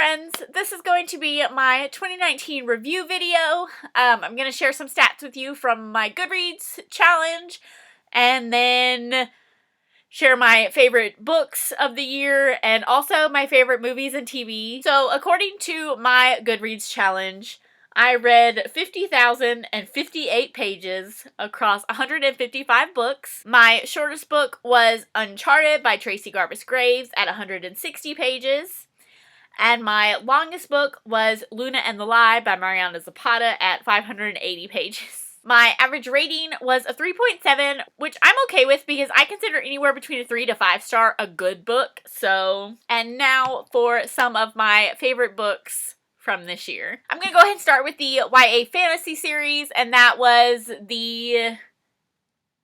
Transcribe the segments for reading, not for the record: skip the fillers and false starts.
friends. This is going to be my 2019 review video. I'm going to share some stats with you from my Goodreads challenge, and then share my favorite books of the year, and also my favorite movies and TV. So, according to my Goodreads challenge, I read 50,058 pages across 155 books. My shortest book was Uncharted by Tracy Garbus Graves at 160 pages. And my longest book was Luna and the Lie by Mariana Zapata at 580 pages. My average rating was a 3.7, which I'm okay with because I consider anywhere between a 3 to 5 star a good book. So, and now for some of my favorite books from this year. I'm going to go ahead and start with the YA fantasy series, and that was the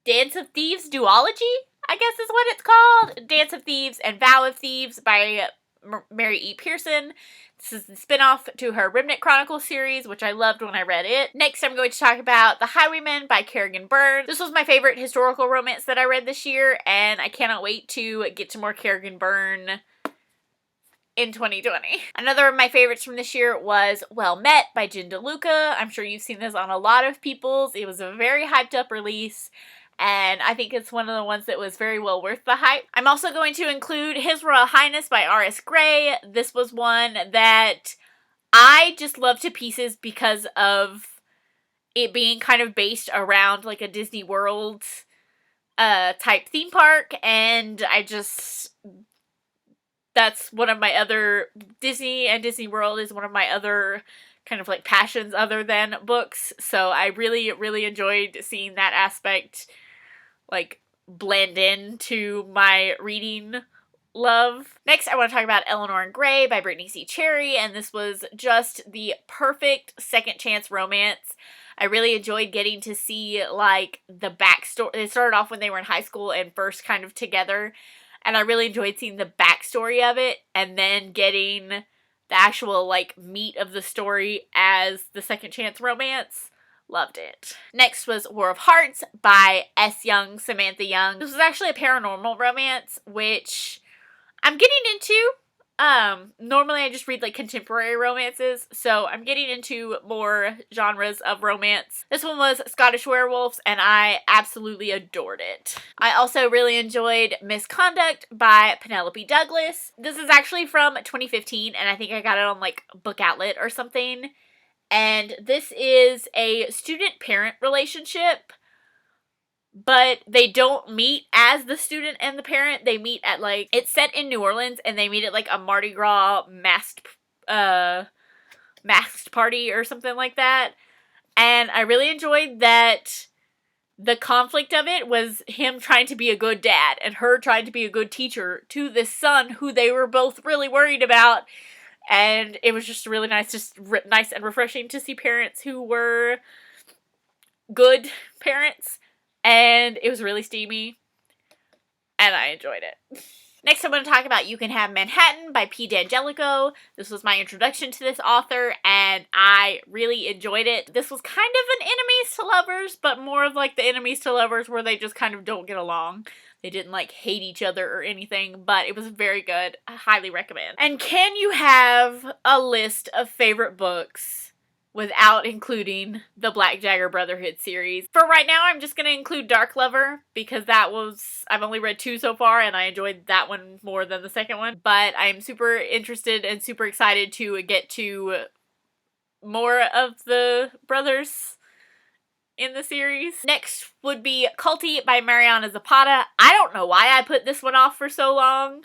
Dance of Thieves duology, I guess is what it's called. Dance of Thieves and Vow of Thieves by Mary E. Pearson. This is the spin-off to her Remnant Chronicles series, which I loved when I read it. Next, I'm going to talk about The Highwayman by Kerrigan Byrne. This was my favorite historical romance that I read this year, and I cannot wait to get to more Kerrigan Byrne in 2020. Another of my favorites from this year was Well Met by Jen DeLuca. I'm sure you've seen this on a lot of people's. It was a very hyped up release, and I think it's one of the ones that was very well worth the hype. I'm also going to include His Royal Highness by R.S. Gray. This was one that I just love to pieces because of it being kind of based around like a Disney World type theme park, and that's one of my other, Disney and Disney World is one of my other kind of like passions other than books. So I really, really enjoyed seeing that aspect like blend into my reading love. Next, I want to talk about Eleanor and Gray by Brittany C. Cherry, and this was just the perfect second chance romance. I really enjoyed getting to see like the backstory. It started off when they were in high school and first kind of together, and I really enjoyed seeing the backstory of it, and then getting the actual, like, meat of the story as the second chance romance. Loved it. Next was War of Hearts by S. Young, Samantha Young. This was actually a paranormal romance, which I'm getting into. Normally I just read, like, contemporary romances, so I'm getting into more genres of romance. This one was Scottish Werewolves, and I absolutely adored it. I also really enjoyed Misconduct by Penelope Douglas. This is actually from 2015, and I think I got it on, like, Book Outlet or something. And this is a student-parent relationship, but they don't meet as the student and the parent. They meet at, like, it's set in New Orleans, and they meet at, like, a Mardi Gras masked party or something like that. And I really enjoyed that the conflict of it was him trying to be a good dad and her trying to be a good teacher to this son who they were both really worried about. And it was just really nice, nice and refreshing to see parents who were good parents. And it was really steamy, and I enjoyed it. Next, I'm going to talk about You Can Have Manhattan by P. D'Angelico. This was my introduction to this author, and I really enjoyed it. This was kind of an enemies to lovers, but more of like the enemies to lovers where they just kind of don't get along. They didn't like hate each other or anything, but it was very good. I highly recommend. And can you have a list of favorite books without including the Black Dagger Brotherhood series? For right now, I'm just going to include Dark Lover because I've only read 2 so far, and I enjoyed that one more than the second one. But I'm super interested and super excited to get to more of the brothers in the series. Next would be Culty by Mariana Zapata. I don't know why I put this one off for so long,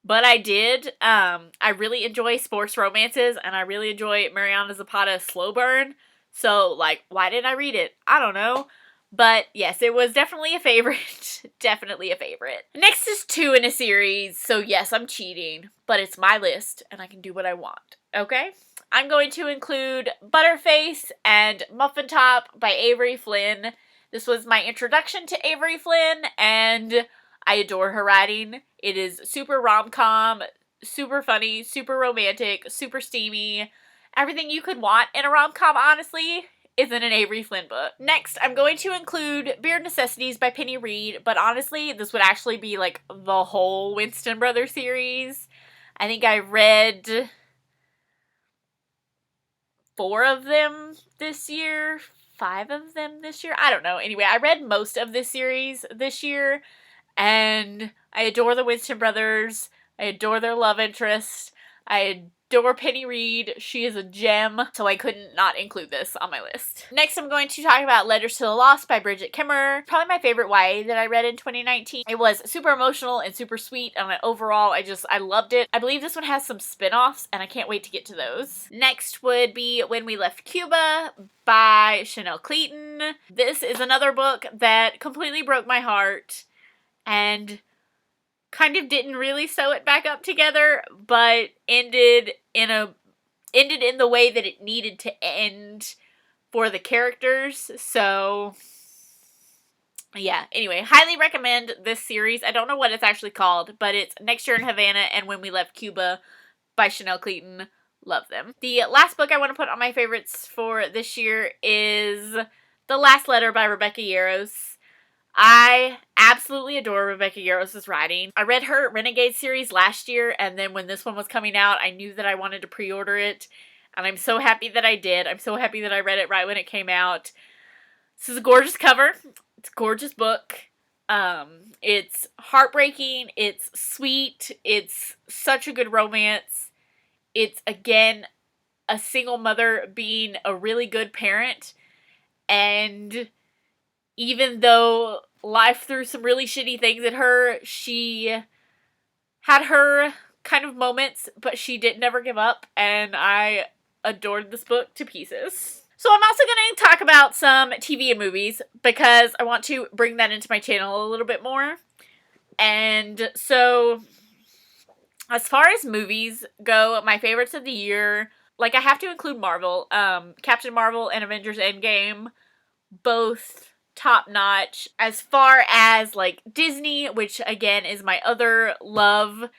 but I did. I really enjoy sports romances, and I really enjoy Mariana Zapata's slow burn. So, like, why didn't I read it? I don't know. But, yes, it was definitely a favorite. Definitely a favorite. Next is 2 in a series. So, yes, I'm cheating. But it's my list, and I can do what I want. Okay? I'm going to include Butterface and Muffin Top by Avery Flynn. This was my introduction to Avery Flynn, and I adore her writing. It is super rom-com, super funny, super romantic, super steamy. Everything you could want in a rom-com, honestly, is in an Avery Flynn book. Next, I'm going to include Beard Necessities by Penny Reed, but honestly, this would actually be like the whole Winston Brothers series. I think I read 4 of them this year, 5 of them this year. I don't know. Anyway, I read most of this series this year, and I adore the Winston brothers. I adore their love interest. I adore Penny Reed. She is a gem, so I couldn't not include this on my list. Next, I'm going to talk about Letters to the Lost by Bridget Kimmer. Probably my favorite YA that I read in 2019. It was super emotional and super sweet, and overall, I loved it. I believe this one has some spin-offs, and I can't wait to get to those. Next would be When We Left Cuba by Chanel Cleeton. This is another book that completely broke my heart, and kind of didn't really sew it back up together, but ended in the way that it needed to end for the characters. So yeah, anyway, highly recommend this series. I don't know what it's actually called, but it's Next Year in Havana and When We Left Cuba by Chanel Cleeton. Love them. The last book I want to put on my favorites for this year is The Last Letter by Rebecca Yarros. I absolutely adore Rebecca Yarros' writing. I read her Renegade series last year, and then when this one was coming out, I knew that I wanted to pre-order it, and I'm so happy that I did. I'm so happy that I read it right when it came out. This is a gorgeous cover. It's a gorgeous book. It's heartbreaking. It's sweet. It's such a good romance. It's, again, a single mother being a really good parent, and even though life threw some really shitty things at her, she had her kind of moments, but she did never give up, and I adored this book to pieces. So I'm also going to talk about some TV and movies, because I want to bring that into my channel a little bit more. And so, as far as movies go, my favorites of the year, like, I have to include Marvel. Captain Marvel and Avengers Endgame, both top notch. As far as like Disney, which again is my other love,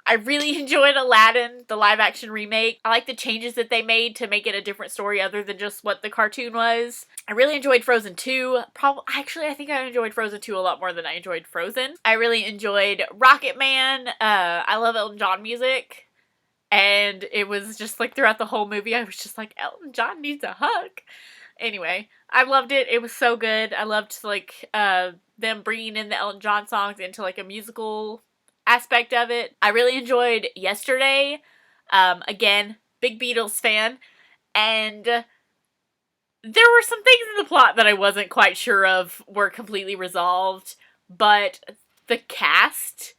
I really enjoyed Aladdin, the live action remake. I like the changes that they made to make it a different story other than just what the cartoon was. I really enjoyed Frozen 2. I think I enjoyed Frozen 2 a lot more than I enjoyed Frozen. I really enjoyed Rocket Man. I love Elton John music. And it was just like throughout the whole movie, I was just like, Elton John needs a hug. Anyway, I loved it. It was so good. I loved like them bringing in the Elton John songs into like a musical aspect of it. I really enjoyed Yesterday. Again, big Beatles fan. And there were some things in the plot that I wasn't quite sure of were completely resolved. But the cast,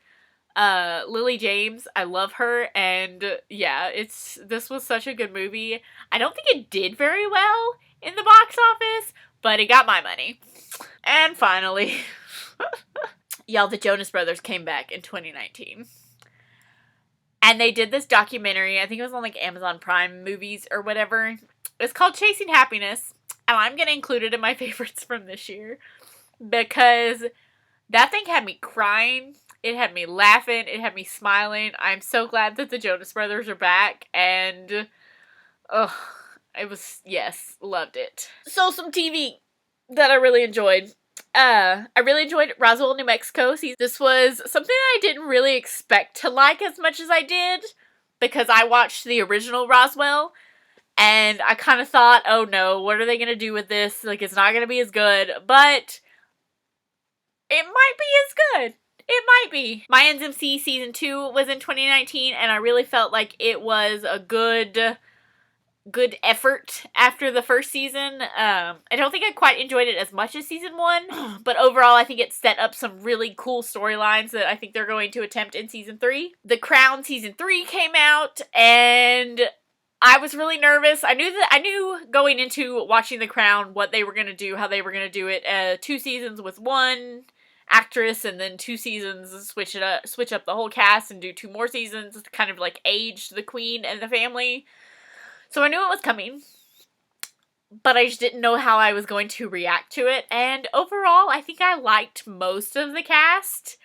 Lily James, I love her. And yeah, this was such a good movie. I don't think it did very well in the box office, but it got my money. And finally, y'all, the Jonas Brothers came back in 2019. And they did this documentary, I think it was on like Amazon Prime Movies or whatever. It's called Chasing Happiness, and I'm going to include it in my favorites from this year, because that thing had me crying, it had me laughing, it had me smiling. I'm so glad that the Jonas Brothers are back, and it was, yes, loved it. So some TV that I really enjoyed. I really enjoyed Roswell, New Mexico. This was something that I didn't really expect to like as much as I did, because I watched the original Roswell, and I kind of thought, oh no, what are they going to do with this? Like, it's not going to be as good, but it might be as good. It might be. My Ends MC Season 2 was in 2019, and I really felt like it was a good effort after the first season. I don't think I quite enjoyed it as much as Season 1, but overall I think it set up some really cool storylines that I think they're going to attempt in Season 3. The Crown Season 3 came out, and I was really nervous. I knew going into watching The Crown what they were going to do, how they were going to do it. 2 seasons with one actress, and then 2 seasons switch up the whole cast and do 2 more seasons to kind of like age the queen and the family. So I knew it was coming, but I just didn't know how I was going to react to it. And overall, I think I liked most of the cast.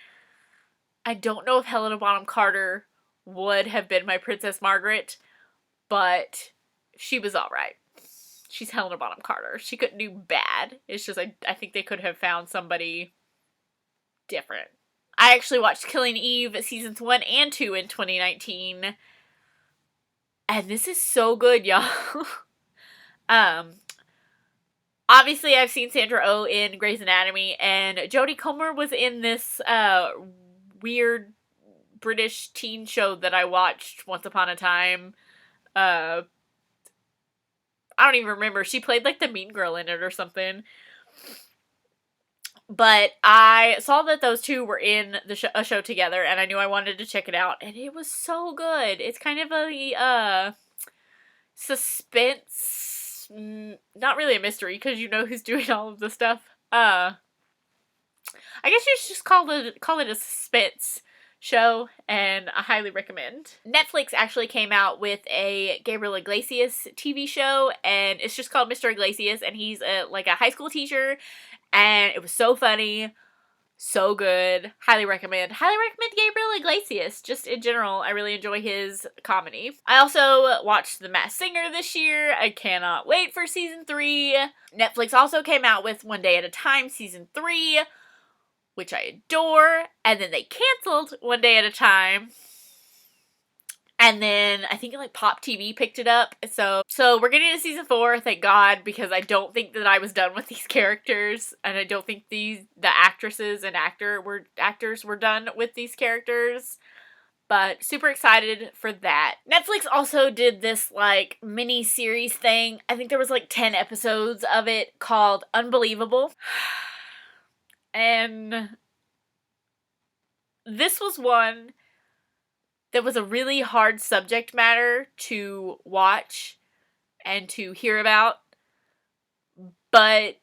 I don't know if Helena Bonham Carter would have been my Princess Margaret, but she was alright. She's Helena Bonham Carter. She couldn't do bad. It's just I think they could have found somebody different. I actually watched Killing Eve Seasons 1 and 2 in 2019. And this is so good, y'all. Obviously, I've seen Sandra Oh in Grey's Anatomy, and Jodie Comer was in this weird British teen show that I watched once upon a time. I don't even remember. She played like the mean girl in it or something. But I saw that those two were in a show together, and I knew I wanted to check it out, and it was so good. It's kind of a suspense, not really a mystery because you know who's doing all of the stuff. I guess you should just call it a suspense show, and I highly recommend. Netflix actually came out with a Gabriel Iglesias TV show, and it's just called Mr. Iglesias, and he's a high school teacher, and it was so funny, so good. Highly recommend. Highly recommend Gabriel Iglesias. Just in general, I really enjoy his comedy. I also watched The Masked Singer this year. I cannot wait for season 3. Netflix also came out with One Day at a Time season 3, which I adore. And then they canceled One Day at a Time. And then I think Pop TV picked it up. So we're getting to season 4, thank God, because I don't think that I was done with these characters, and I don't think the actresses and actors were done with these characters. But super excited for that. Netflix also did this mini series thing. I think there was 10 episodes of it called Unbelievable. And this was one that was a really hard subject matter to watch and to hear about, but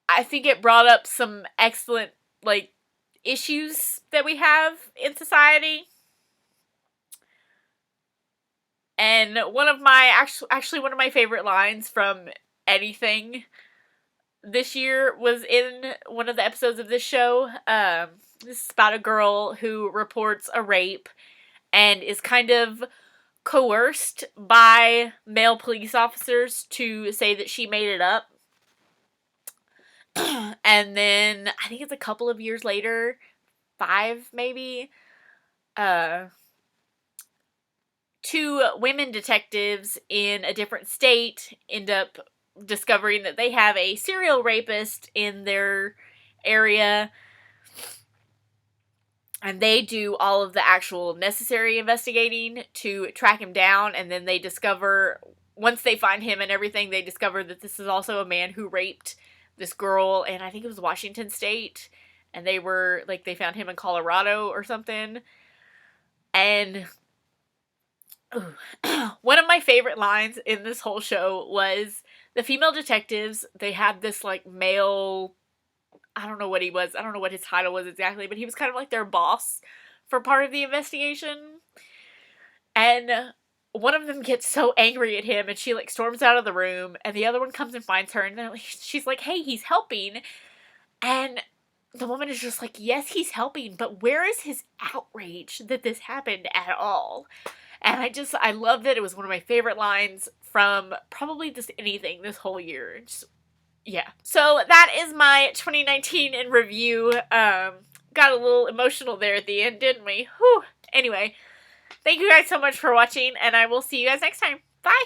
I think it brought up some excellent, issues that we have in society. And one of my favorite lines from anything this year was in one of the episodes of this show. This is about a girl who reports a rape and is kind of coerced by male police officers to say that she made it up. And then, I think it's a couple of years later, 5 maybe, 2 women detectives in a different state end up discovering that they have a serial rapist in their area, and they do all of the actual necessary investigating to track him down, and then they discover, once they find him and everything, they discover that this is also a man who raped this girl, and I think it was Washington State, and they were, they found him in Colorado or something. And one of my favorite lines in this whole show was the female detectives, they had this, male, I don't know what he was, I don't know what his title was exactly, but he was kind of their boss for part of the investigation. And one of them gets so angry at him, and she, storms out of the room, and the other one comes and finds her, and she's like, hey, he's helping. And the woman is just like, yes, he's helping, but where is his outrage that this happened at all? And I loved it. It was one of my favorite lines from probably just anything this whole year. Yeah. So that is my 2019 in review. Got a little emotional there at the end, didn't we? Whew. Anyway, thank you guys so much for watching, and I will see you guys next time. Bye!